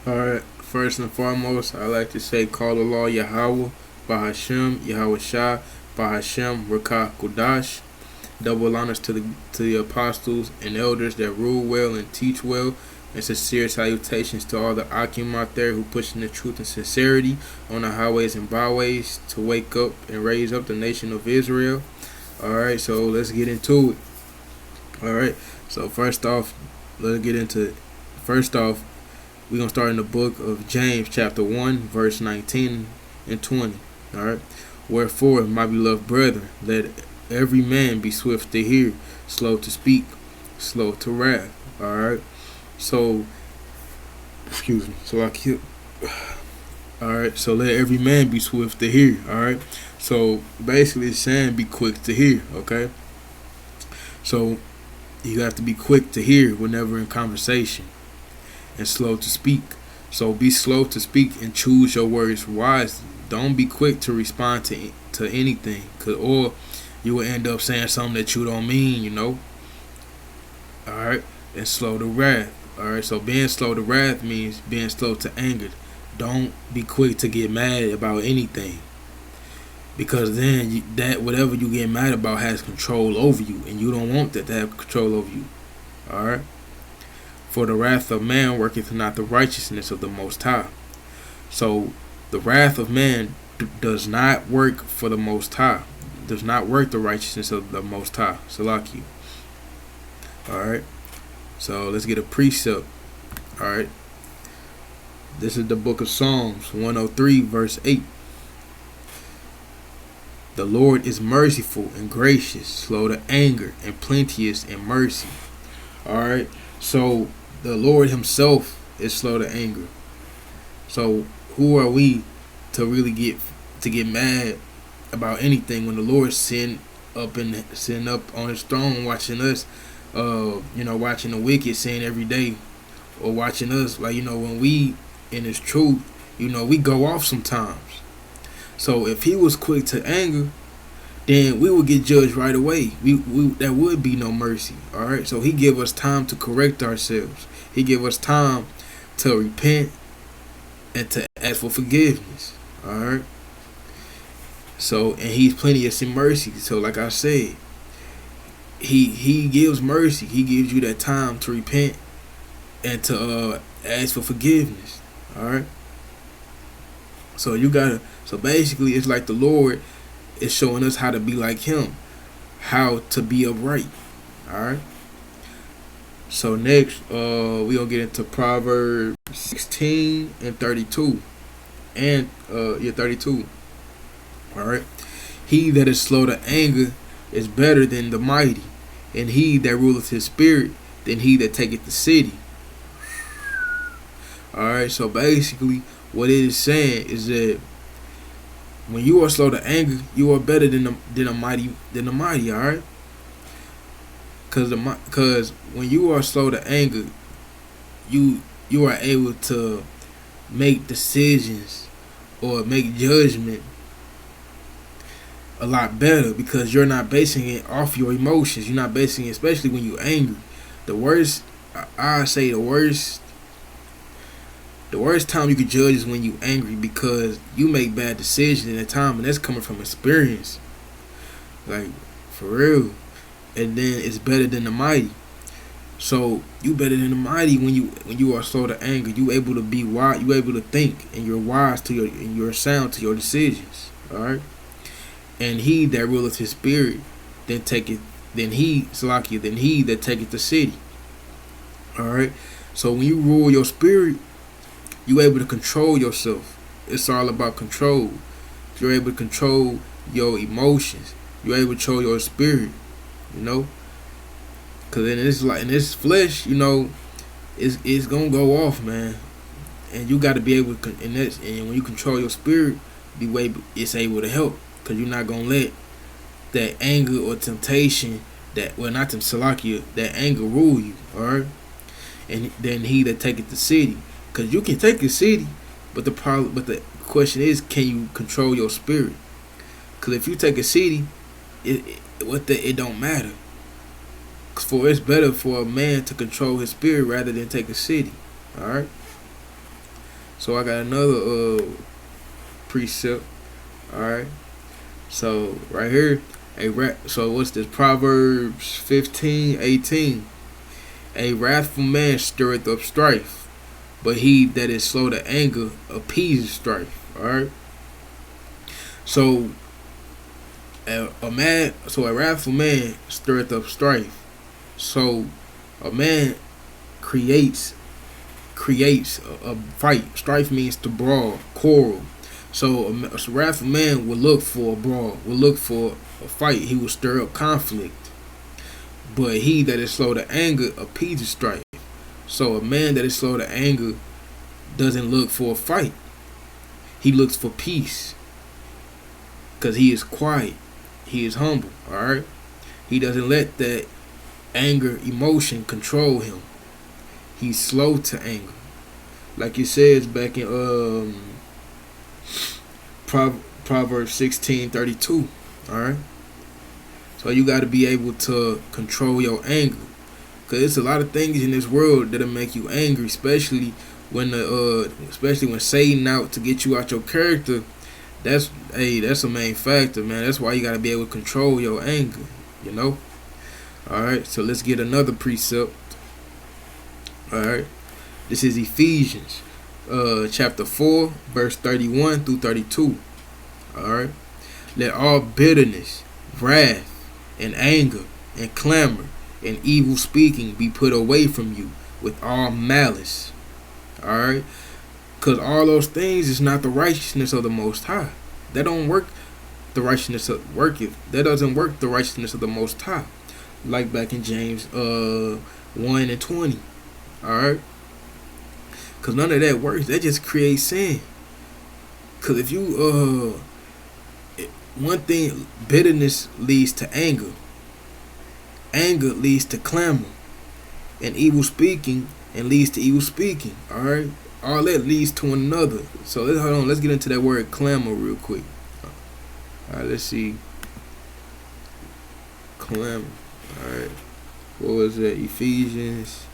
Alright, first and foremost, I like to say, call the law YAHAWAH, Bahashem, Yahweh Shah, Bahashem, Rakah Kudash. Double honors to the apostles and elders that rule well and teach well, and sincere salutations to all the Akim out there who pushing the truth and sincerity on the highways and byways to wake up and raise up the nation of Israel. Alright, so let's get into it. Alright, so first off, let's get into it. First off, we're going to start in the book of James, chapter 1, verse 19 and 20. Alright. Wherefore, my beloved brethren, let every man be swift to hear, slow to speak, slow to wrath. Alright. So, excuse me. Alright. So, let every man be swift to hear. Alright. So, basically, it's saying be quick to hear. Okay. So, you have to be quick to hear whenever in conversation, and slow to speak. So be slow to speak and choose your words wisely. Don't be quick to respond to anything, or you will end up saying something that you don't mean, Alright? And slow to wrath. Alright, so being slow to wrath means being slow to anger. Don't be quick to get mad about anything, because then that whatever you get mad about has control over you, and you don't want that to have control over you. Alright? For the wrath of man worketh not the righteousness of the Most High. So the wrath of man does not work for the Most High. Does not work the righteousness of the Most High. Salaki. Alright. So let's get a precept. Alright. This is the book of Psalms 103 verse 8. The Lord is merciful and gracious, slow to anger, and plenteous in mercy. Alright. So the Lord himself is slow to anger. So who are we to really get mad about anything when the Lord sitting up on his throne watching us, watching the wicked sin every day, or watching us, when we in his truth, we go off sometimes. So if he was quick to anger, then we would get judged right away. There would be no mercy. Alright, so he give us time to correct ourselves. He give us time to repent and to ask for forgiveness. Alright. So, and he's plenteous in mercy. So like I said, he gives mercy. He gives you that time to repent and to ask for forgiveness. Alright. So basically it's like the Lord is showing us how to be like him, how to be upright. Alright. So next, we gonna get into Proverbs 16 and 32. 32. Alright. He that is slow to anger is better than the mighty, and he that ruleth his spirit than he that taketh the city. Alright, so basically what it is saying is that when you are slow to anger, you are better than the mighty. Alright. Because when you are slow to anger, you are able to make decisions or make judgment a lot better, because you're not basing it off your emotions. You're not basing it, especially when you're angry. The worst time you can judge is when you're angry, because you make bad decisions in that time, and that's coming from experience. Like, for real. And then it's better than the mighty. So you better than the mighty when you are slow to anger. You able to be wise. You able to think, and you're wise and you're sound to your decisions. All right. And he that ruleth his spirit, then he that taketh the city. All right. So when you rule your spirit, you able to control yourself. It's all about control. You're able to control your emotions. You're able to control your spirit. Because in this flesh, it's gonna go off, man. And you got to be able to, and when you control your spirit, it's able to help, because you're not gonna let that anger or temptation that anger rule you. All right. And then he that taketh the city, because you can take the city, but the question is, can you control your spirit? Because if you take a city, it don't matter. For it's better for a man to control his spirit rather than take a city. Alright? So I got another precept. All right. So right here, so what's this? Proverbs 15:18. A wrathful man stirreth up strife, but he that is slow to anger appeases strife. All right. So a wrathful man stirreth up strife. So a man creates a fight. Strife means to brawl, quarrel. So a wrathful man will look for a brawl, will look for a fight. He will stir up conflict. But he that is slow to anger appeases strife. So a man that is slow to anger doesn't look for a fight. He looks for peace. Because he is quiet. He is humble. Alright? He doesn't let that anger emotion control him. He's slow to anger. Like it says back in Proverbs 16:32. Alright? So you got to be able to control your anger. Because there's a lot of things in this world that'll make you angry, especially when Satan out to get you out your character. That's a main factor, man. That's why you got to be able to control your anger, you know? Alright, so let's get another precept. Alright, this is Ephesians chapter 4, verse 31 through 32. Alright, let all bitterness, wrath, and anger, and clamor, and evil speaking be put away from you with all malice. Alright, because all those things is not the righteousness of the Most High. That don't work the righteousness of worketh. That doesn't work the righteousness of the Most High. Like back in James 1:20. Alright? Because none of that works. That just creates sin. Because if you, one thing, bitterness leads to anger. Anger leads to clamor. And evil speaking and leads to evil speaking. Alright? All that leads to one another. So let's get into that word clamor real quick. Alright, let's see. Clamor. Alright. What was that? Ephesians.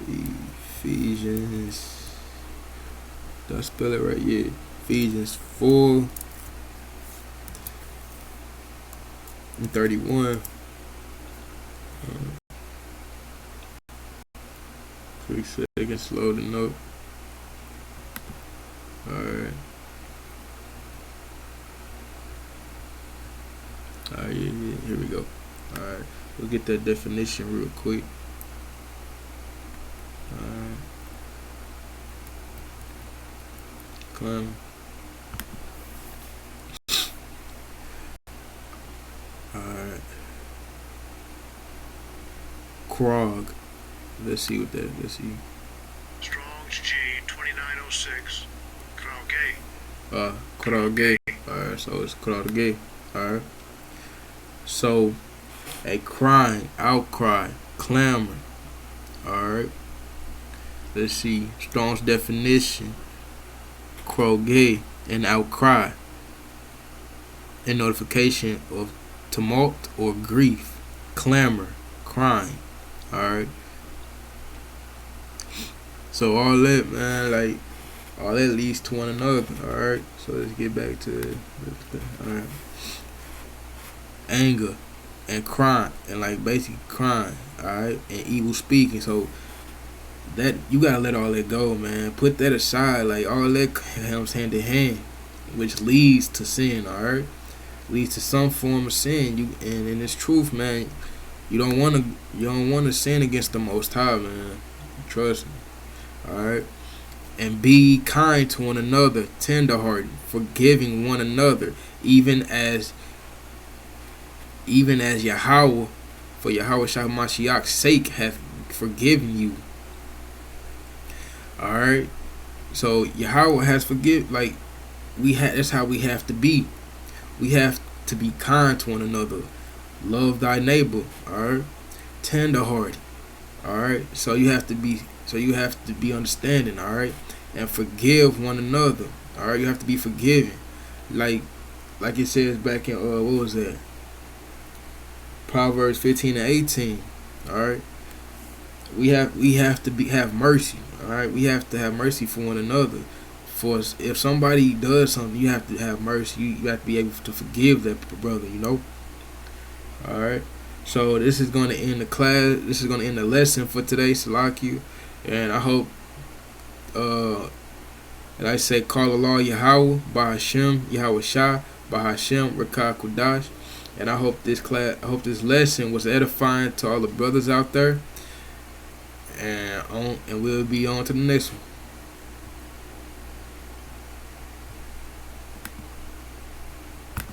Ephesians. Did I spell it right? Yeah. Ephesians 4:31. Quick second, slow the note. Alright. Alright, yeah, here we go. Alright, we'll get that definition real quick. Alright. Climb. Alright. Krog. Let's see what that. Let's see. Strong's G 2906. Krauge. Krauge. Alright, so it's Krauge. Alright. So, a crying, outcry, clamor. Alright. Let's see. Strong's definition. Krauge, an outcry. A notification of tumult or grief. Clamor, crying. Alright. So all that, man, like, all that leads to one another. Alright. So let's get back to it. Alright. Anger and crying, and like basically crying, alright, and evil speaking. So that you gotta let all that go, man. Put that aside. Like all that comes hand in hand, which leads to sin. Alright, leads to some form of sin. And in this truth, man, you don't wanna sin against the Most High, man. Trust me. Alright, and be kind to one another, tenderhearted, forgiving one another, even as YAHAWAH, for YAHAWAH Mashiach's sake, hath forgiven you. Alright. So YAHAWAH has forgiven. Like that's how we have to be. We have to be kind to one another. Love thy neighbor. Alright. Tenderhearted. Alright. So you have to be understanding. Alright. And forgive one another. Alright. You have to be forgiving. Like it says back in what was that? Proverbs 15:18. Alright. we have to have mercy. All right, we have to have mercy for one another. For us, if somebody does something, you have to have mercy. You have to be able to forgive that brother. All right. So this is going to end the class. This is going to end the lesson for today, Salakia. And I hope, and I say, call Allah Yahawah, Bahashem, Yahweh Shah, Bahashem, Rakah Kudash. And I hope this lesson was edifying to all the brothers out there. And we'll be on to the next one.